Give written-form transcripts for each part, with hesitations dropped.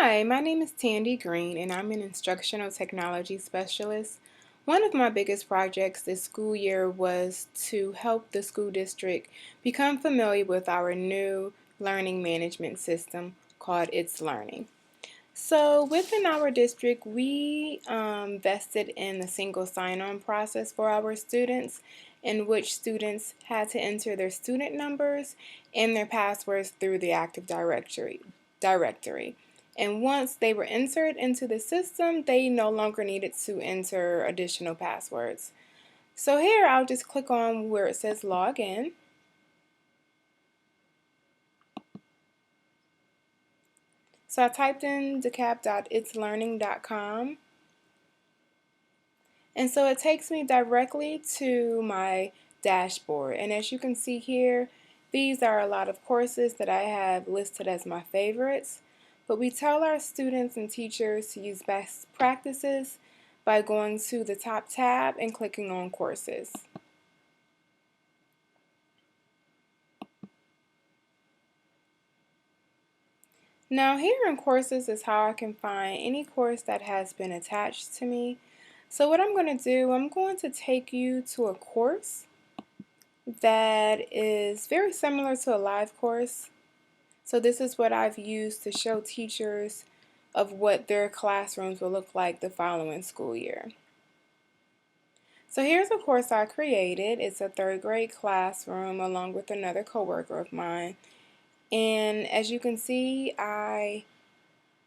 Hi, my name is Tandy Green, and I'm an instructional technology specialist. One of my biggest projects this school year was to help the school district become familiar with our new learning management system called It's Learning. So within our district, we vested in a single sign-on process for our students, in which students had to enter their student numbers and their passwords through the Active Directory. And once they were entered into the system, they no longer needed to enter additional passwords. So here I'll just click on where it says log in. So I typed in decap.itslearning.com. And so it takes me directly to my dashboard. And as you can see here, these are a lot of courses that I have listed as my favorites. But we tell our students and teachers to use best practices by going to the top tab and clicking on courses. Now here in courses is how I can find any course that has been attached to me. So what I'm going to do, I'm going to take you to a course that is very similar to a live course. So this is what I've used to show teachers of what their classrooms will look like the following school year. So here's a course I created. It's a third grade classroom along with another coworker of mine. And as you can see, I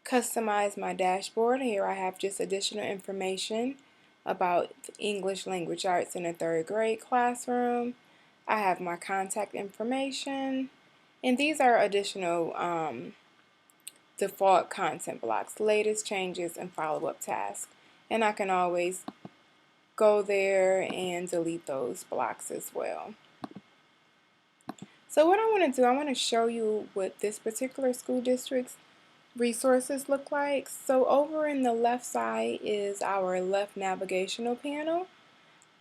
customized my dashboard. Here I have just additional information about English language arts in a third grade classroom. I have my contact information, and these are additional default content blocks, latest changes, and follow-up tasks. And I can always go there and delete those blocks as well. So what I want to do, I want to show you what this particular school district's resources look like. So over in the left side is our left navigational panel.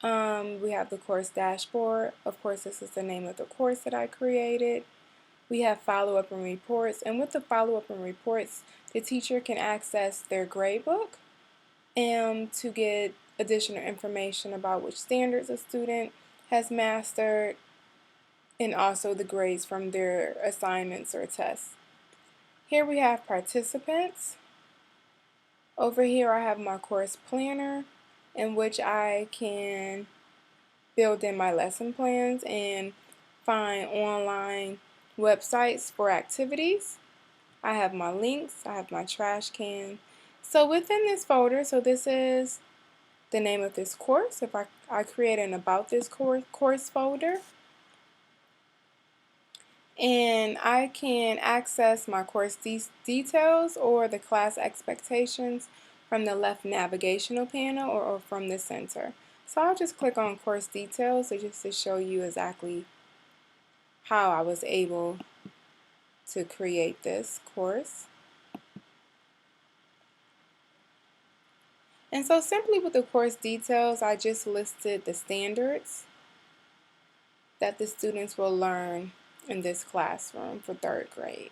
We have the course dashboard. Of course, this is the name of the course that I created. We have follow-up and reports, and with the follow-up and reports, the teacher can access their gradebook and to get additional information about which standards a student has mastered, and also the grades from their assignments or tests. Here we have participants. Over here I have my course planner, in which I can build in my lesson plans and find online websites for activities. I have my links, I have my trash can. So within this folder, so this is the name of this course. If I create an about this course folder, and I can access my course details or the class expectations from the left navigational panel or from the center. So I'll just click on course details just to show you exactly how I was able to create this course. And so simply with the course details, I just listed the standards that the students will learn in this classroom for third grade.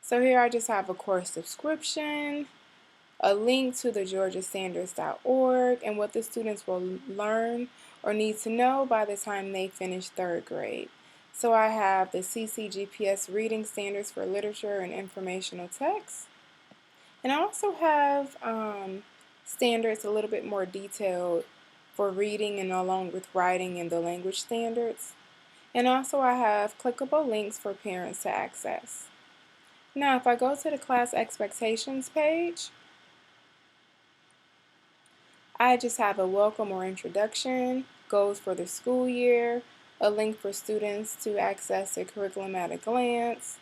So here I just have a course description, a link to the georgiastandards.org, and what the students will learn or need to know by the time they finish third grade. So I have the CCGPS reading standards for literature and informational text. And I also have standards a little bit more detailed for reading and along with writing and the language standards. And also I have clickable links for parents to access. Now if I go to the class expectations page, I just have a welcome or introduction, goals for the school year, a link for students to access their curriculum at a glance,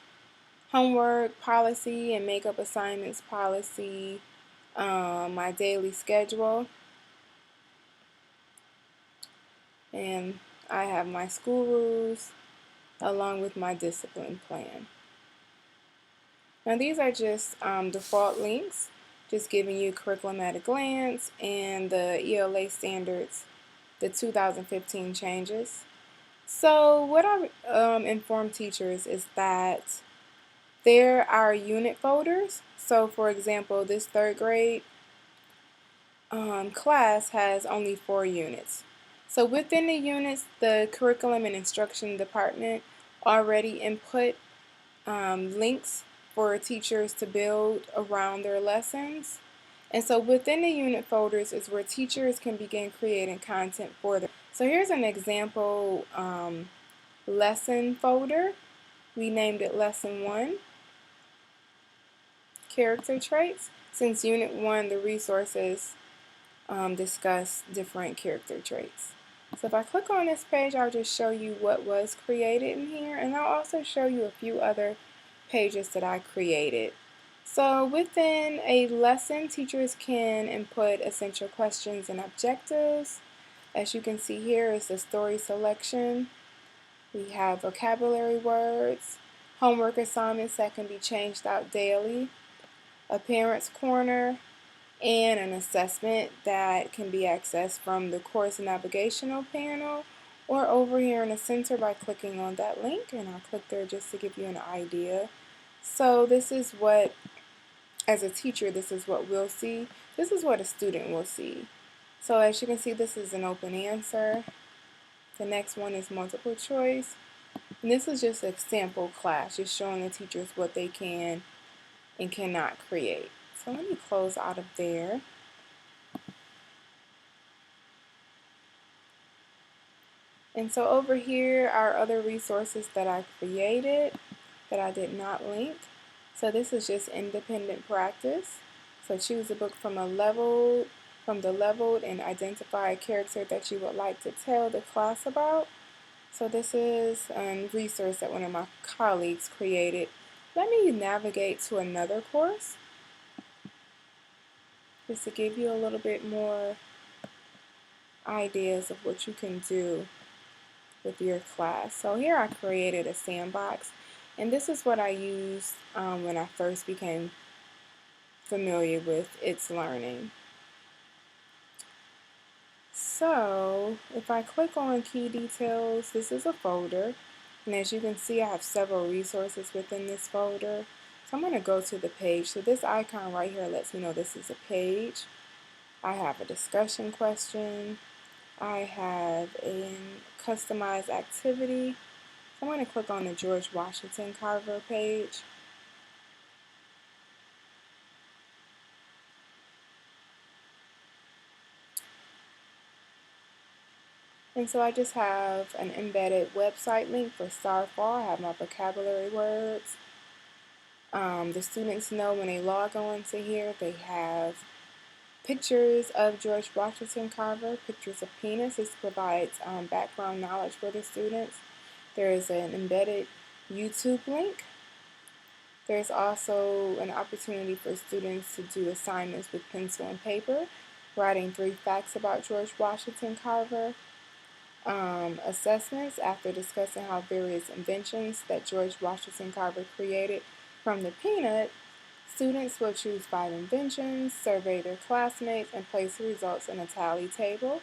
homework, policy, and makeup assignments policy, my daily schedule, and I have my school rules along with my discipline plan. Now these are just default links, just giving you curriculum at a glance and the ELA standards, the 2015 changes. So what I inform teachers is that There are unit folders. So for example, this third grade class has only 4 units. So within the units, the curriculum and instruction department already input links for teachers to build around their lessons. And so within the unit folders is where teachers can begin creating content for them. So here's an example lesson folder. We named it Lesson 1, Character Traits. Since Unit 1, the resources discuss different character traits. So if I click on this page, I'll just show you what was created in here, and I'll also show you a few other pages that I created. So within a lesson, teachers can input essential questions and objectives. As you can see here is the story selection. We have vocabulary words, homework assignments that can be changed out daily, a parent's corner, and an assessment that can be accessed from the course navigational panel or over here in the center by clicking on that link, and I'll click there just to give you an idea. So this is what, as a teacher, this is what we'll see. This is what a student will see. So as you can see, this is an open answer. The next one is multiple choice. And this is just a sample class, just showing the teachers what they can and cannot create. So let me close out of there. And so over here are other resources that I created that I did not link. So this is just independent practice. So choose a book from the leveled and identify a character that you would like to tell the class about. So this is a resource that one of my colleagues created. Let me navigate to another course just to give you a little bit more ideas of what you can do with your class. So here I created a sandbox, and this is what I used when I first became familiar with its learning. So if I click on key details, this is a folder, and as you can see I have several resources within this folder. So I'm going to go to the page. So this icon right here lets me know this is a page. I have a discussion question. I have a customized activity. I'm going to click on the George Washington Carver page. And so I just have an embedded website link for Starfall. I have my vocabulary words. The students know when they log on to here, they have pictures of George Washington Carver, pictures of penis. This provides background knowledge for the students. There is an embedded YouTube link. There's also an opportunity for students to do assignments with pencil and paper, writing 3 facts about George Washington Carver. Assessments after discussing how various inventions that George Washington Carver created from the peanut. Students will choose 5 inventions, survey their classmates, and place the results in a tally table.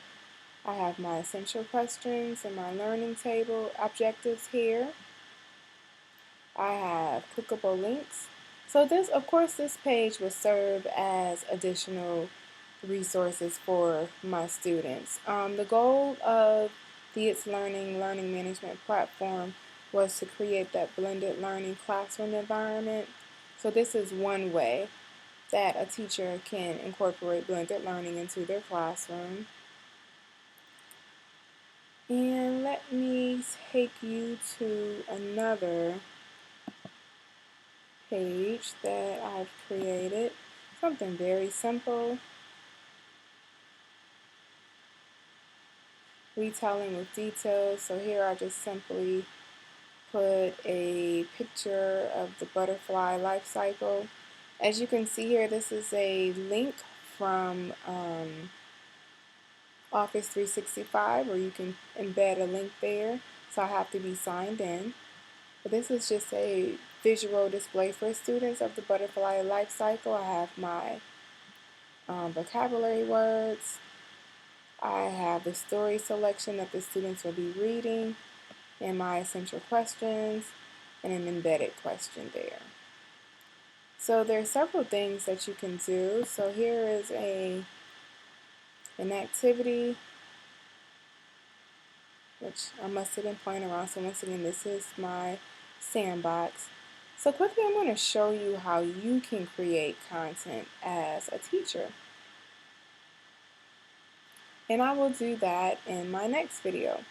I have my essential questions and my learning table objectives here. I have clickable links. So this, of course, this page will serve as additional resources for my students. The goal of the It's Learning management platform was to create that blended learning classroom environment. So this is one way that a teacher can incorporate blended learning into their classroom. And let me take you to another page that I've created. Something very simple. Retelling with details. So here I just simply put a picture of the butterfly life cycle. As you can see here, this is a link from Office 365 where you can embed a link there. So I have to be signed in. But this is just a visual display for students of the butterfly life cycle. I have my vocabulary words. I have the story selection that the students will be reading, and my essential questions, and an embedded question there. So there are several things that you can do. So here is an activity which I must have been playing around. So once again, this is my sandbox. So quickly, I'm going to show you how you can create content as a teacher. And I will do that in my next video.